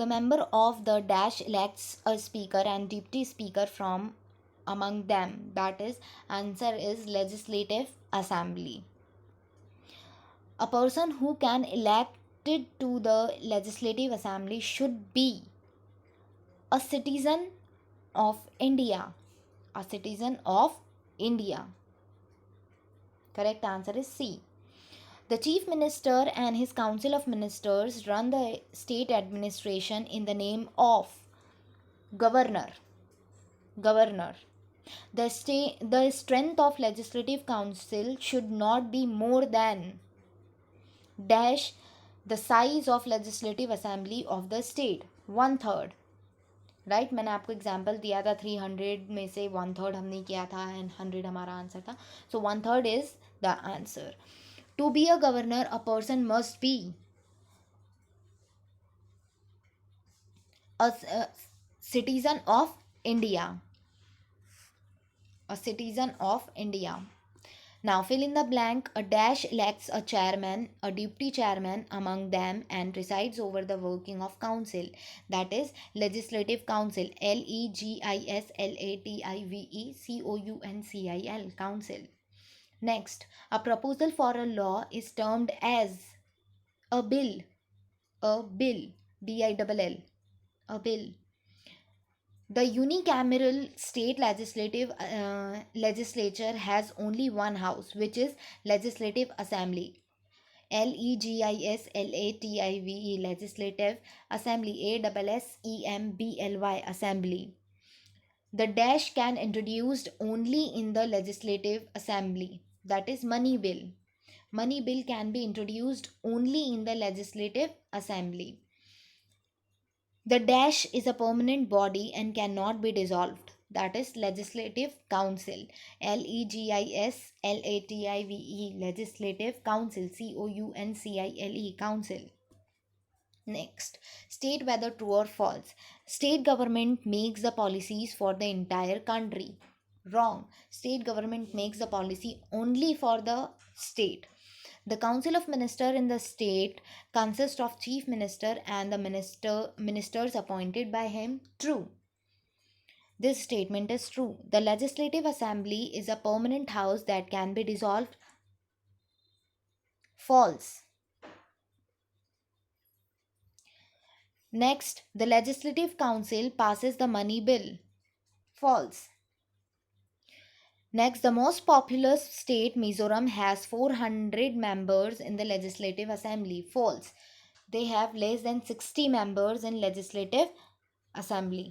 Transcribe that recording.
The member of the dash elects a speaker and deputy speaker from among them. That is, answer is legislative assembly. A person who can elected to the legislative assembly should be a citizen of India. A citizen of India. Correct answer is C. The chief minister and his council of ministers run the state administration in the name of governor. Governor. The strength of legislative council should not be more than dash the size of legislative assembly of the state, 1/3. Right मैंने आपको example दिया था 300 में से 1/3 हमने किया था and 100 हमारा आंसर था. So 1/3 is the answer. To be a governor a person must be a citizen of India. A citizen of India. Now fill in the blank. A dash elects a chairman, a deputy chairman among them and presides over the working of council. That is legislative council. Legislative council. Next, a proposal for a law is termed as a bill. A bill. BILL. A bill. The unicameral state legislature has only one house, which is Legislative Assembly. Legislative Legislative Assembly. ASSEMBLY Assembly. The dash can introduced only in the Legislative Assembly. That is money bill. Money bill can be introduced only in the Legislative Assembly. The dash is a permanent body and cannot be dissolved. That is Legislative Council. LEGISLATIVE Legislative Council. COUNCILE Council. Next, state whether true or false. State government makes the policies for the entire country. Wrong. State government makes the policy only for the state. The council of ministers in the state consists of chief minister and the ministers appointed by him. True. This statement is true. The legislative assembly is a permanent house that can be dissolved. False. Next, the legislative council passes the money bill. False. Next, the most populous state, Mizoram, has 400 members in the Legislative Assembly. False. They have less than 60 members in Legislative Assembly.